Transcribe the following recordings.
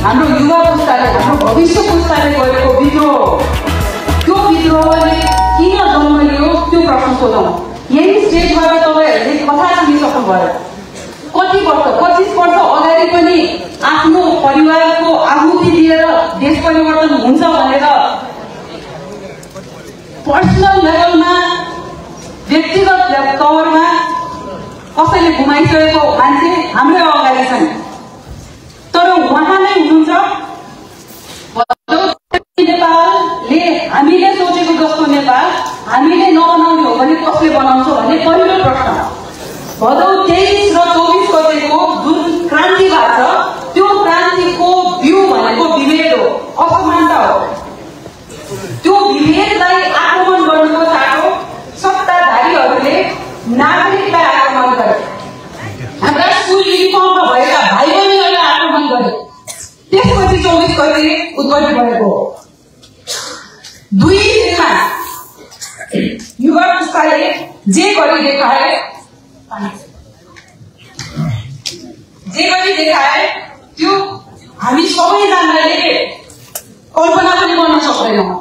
हाम्रो युवा पुस्ताले हाम्रो भविष्य पुस्ताले गरेको विद्रोह त्यो विद्रोहले किन जन्म लियो त्यो प्रश्न सोधौँ। यही स्टेजबाट तपाईँहरूले कथा सुनिसक्नु भयो। कति वर्ष 25 वर्ष अगाडि पनि आफ्नो परिवारको आहुति दिएर देश परिवर्तन हुन्छ भनेर पर्सनल लेभलमा व्यक्तिगत तवरमा कसैले घुमाइसकेको मान्छे हाम्रै अगाडि छन्। तर उहाँ नै हुनुहुन्छ नेपालले हामीले सोचेको जस्तो नेपाल हामीले नबनाउने हो भने कसले बनाउँछ भन्ने पहिलो प्रश्न। भदौ 23 र 24 गतेको जुन क्रान्ति भएको छ त्यो क्रान्तिको बिउ भनेको विभेद हो, असमानता हो। त्यो विभेदलाई आक्रमण गर्नुको चाटो सत्ताधारीहरूले नागरिकलाई आक्रमण गरे। हाम्रा स्कुल युनिफर्ममा भएका भाइ बहिनीहरूलाई आक्रमण गरे। त्यसपछि 24 गते उत्पत्ति भएको हो। 2 दिनमा युवा पुस्ताले जे गरी देखाए त्यो हामी सबैजनाले कल्पना पनि गर्न सक्दैनौँ।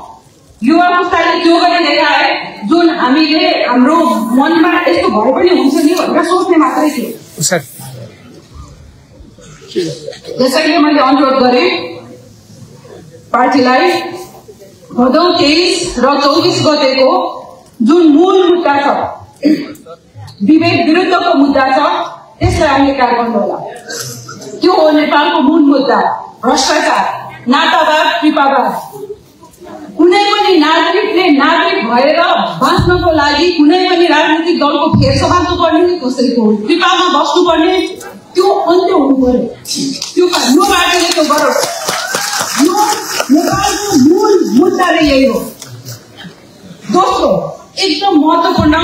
युवा पुस्ताले त्यो गरी देखाए जुन हामीले हाम्रो मनमा यस्तो भए पनि हुन्छ नि भनेर सोच्ने मात्रै थियो। त्यसैले मैले अनुरोध गरेँ पार्टीलाई भदौ 23 र 24 गतेको जुन मूल मुद्दा छ, विभेद विरुद्धको मुद्दा छ, त्यसलाई अंगीकार गर्नु होला। त्यो हो नेपालको मूल मुद्दा, भ्रष्टाचार, नातावाद, कृपावाद। कुनै पनि नागरिकले नागरिक भएर बाँच्नको लागि कुनै पनि राजनीतिक दलको फेरसभा बाँच्नुपर्ने, कसैको कृपामा बस्नुपर्ने, त्यो अन्त्य हुनु पर्यो। त्यो यो पार्टीले त्यो गरोस्। यो नेपालको मूल मुद्दा यही हो। दोस्रो एकदम महत्त्वपूर्ण,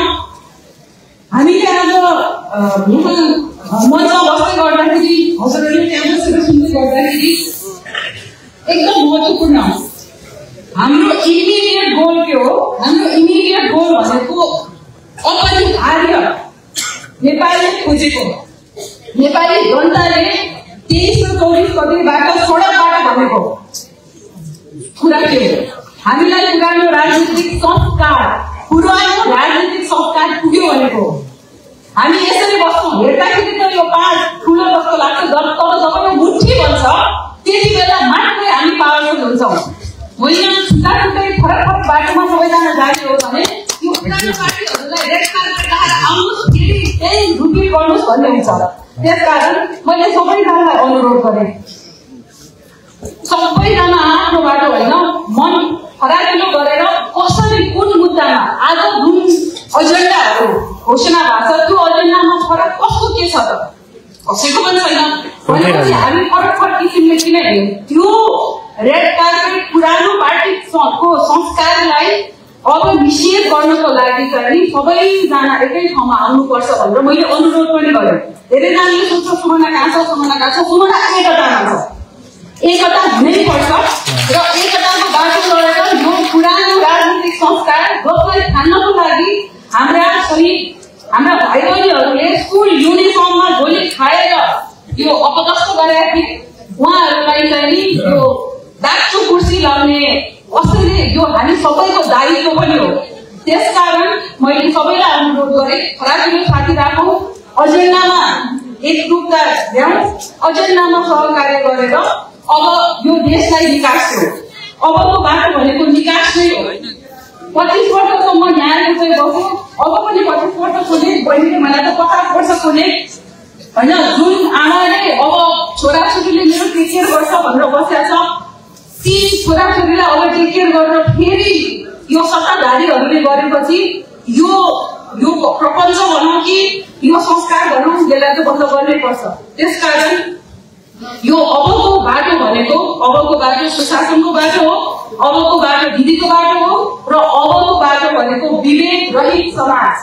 हामीले आज मञ्चमा बस्दै गर्दाखेरि हजुरहरूले त्यहाँ बसेर सुन्दै गर्दाखेरि एकदम महत्त्वपूर्ण हाम्रो इमिडिएट गोल के हो? हाम्रो इमिडिएट गोल भनेको अपरिहार्य नेपालले खोजेको, नेपाली जनताले 23 र 24 गतेबाट सडकबाट भनेको कुरा के हो? हामीलाई पुरानो राजनीतिक संस्कार पुग्यो भनेको। हामी यसरी बस्छौँ, हेर्दाखेरि त यो पाहाड ठुलो जस्तो लाग्छ, तर जब यो मुठी बन्छ त्यति बेला मात्रै हामी पावरफुल हुन्छौँ। मैले छुट्टा छुट्टै फरक फरक बाटोमा सबैजना जाने हो भने यो पुरानो पार्टीहरूलाई रेड कार्पेट लगाएर आउनुहोस्, फेरि त्यही रिपिट गर्नुहोस् भन्ने हुन्छ। त्यसकारण मैले सबैजनालाई अनुरोध गरेँ, सबैजना आफ्नो बाटो होइन मन फराकिलो गरेर कसरी कुन मुद्दामा आज जुन एजेन्डाहरू घोषणा भएको छ त्यो एजेन्डामा फरक कस्तो के छ त कसैको पनि छैन भनेपछि हामी फरक फरक किसिमले किन हेर्यौँ? त्यो रेड कार्पेट पुरानो पार्टीको संस्कारलाई अब निषेध गर्नको लागि चाहिँ सबैजना एकै ठाउँमा आउनुपर्छ भनेर मैले अनुरोध पनि गरेँ। धेरैजनाले सोध्छ सुमना कहाँ छ, सुमना कहाँ छ? सुमना एकतामा छ। एकता हुनैपर्छ र एकताको बाटो लडेर यो पुरानो राजनीतिक संस्कार जसलाई थान्नको लागि हाम्रा भाइ बहिनीहरूले स्कुल युनिफर्ममा गोली खाएर यो अपदस्थ गरेका थिए, उहाँहरूलाई चाहिँ यो दाक्चो कुर्सी लगाउने कसैले यो हामी सबैको दायित्व पनि हो। त्यसकारण मैले सबैलाई अनुरोध गरेँ, फराकिलो साथी राखौँ, एजेन्डामा एकरूपता ल्याउँ, एजेन्डामा सहकार्य गरेर अब यो देशलाई विकास हो। अबको बाटो भनेको विकास नै हो। 25 वर्षसम्म न्यायको चाहिँ बस्यो, अब पनि 25 वर्ष खोले, बहिनीले मलाई त 50 वर्ष खोले होइन। जुन आमाले अब छोराछोरीले मेरो टेक केयर गर्छ भनेर बसेका छ, ती छोराछोरीलाई अब टेक केयर गरेर फेरि यो सत्ताधारीहरूले गरेपछि यो प्रपञ्च भनौँ कि यो संस्कार भनौँ, यसलाई चाहिँ बन्द गर्नै पर्छ। त्यसकारण यो अबको बाटो भनेको अबको बाटो सुशासनको बाटो हो, अबको बाटो विधिको बाटो हो र अबको बाटो भनेको विवेक रहित समाज,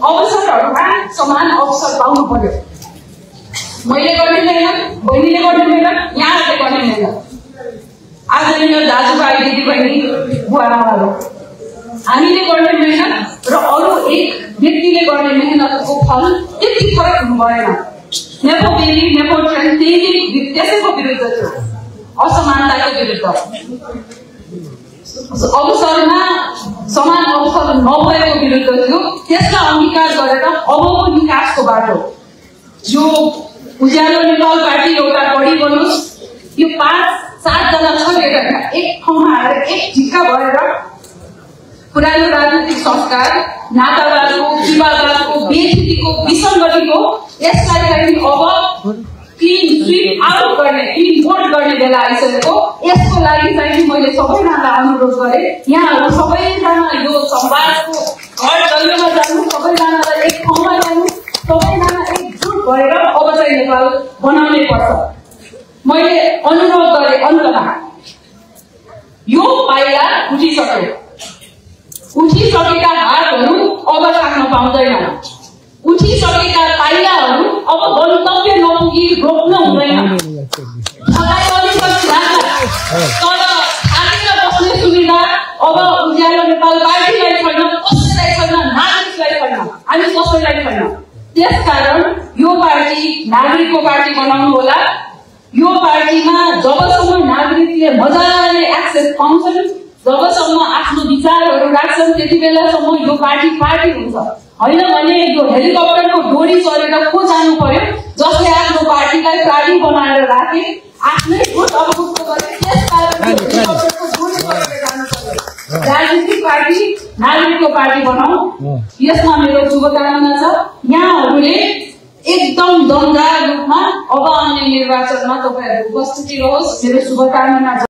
अवसरहरूमा समान अवसर पाउनु पर्यो। मैले गर्ने मेहनत, बहिनीले गर्ने मेहनत, यहाँहरूले गर्ने मेहनत, आदरणीय दाजुभाइ दिदीबहिनी बुवाआमाहरू, हामीले गर्ने मेहनत र अरू एक व्यक्तिले गर्ने मेहनतको फल त्यति फरक हुनु भएन। नेपोटिज्म, नेपोटिज्म त्यसैको विरुद्ध थियो। असमानताको विरुद्ध अवसरमा समान अवसर नभएको विरुद्ध थियो। त्यसलाई अंगीकार गरेर अबको विकासको बाटो यो उज्यालो नेपाल पार्टी एउटा बढी बनोस्, यो 5-7 जना छ केटाका एक ठाउँमा आएर एक ढिक्का भएर पुरानो राजनीतिक संस्कार, नातावादको, विवादको, बेइज्जतीको, विसङ्गतिको यसलाई चाहिँ अब क्लीन स्वीप आउट गर्ने, क्लीन बोर्ड गर्ने बेला आइसकेको। यसको लागि चाहिँ मैले सबैजनालाई अनुरोध गरे, यहाँहरू सबैजना यो संवादको घर दैलोमा जानु, सबैजनालाई एक ठाउँमा ल्याउनु, सबैजना एकजुट भएर अब चाहिँ नेपाल बनाउनै पर्छ। मैले अनुरोध गरे अन्तमा यो पाइला उठिसकेका हातहरू अब राख्न पाउँदैन, उठिसकेका पाइलाहरू अब गन्तव्य नपुगी रोक्न हुँदैन। तर थाकेर बस्ने सुविधा अब उज्यालो नेपाल पार्टीलाई छैन, कसैलाई छैन, नागरिकलाई छैन, हामी कसैलाई छैन। त्यसकारण यो पार्टी नागरिकको पार्टी बनाउनु होला। यो पार्टीमा जबसम्म नागरिकले मजाले एक्सेस पाउँछन्, जबसम्म आफ्नो विचारहरू राख्छन्, त्यति बेलासम्म यो पार्टी हुन्छ। होइन भने यो हेलिकप्टरको डोरी चढेर को जानु पर्यो, जसले आफ्नो पार्टीलाई प्राणी बनाएर राखे, आफ्नै भोट अवरुद्ध गरे, त्यसकारण हेलिकप्टरको डोरी चढेर जानु पर्यो। राजनीतिक पार्टी नागरिकको पार्टी बनाऊ, यसमा मेरो शुभकामना छ। यहाँहरूले एकदम दमदार रूपमा अब आउने निर्वाचनमा तपाईहरुको उपस्थिति रहोस्, मेरो शुभकामना।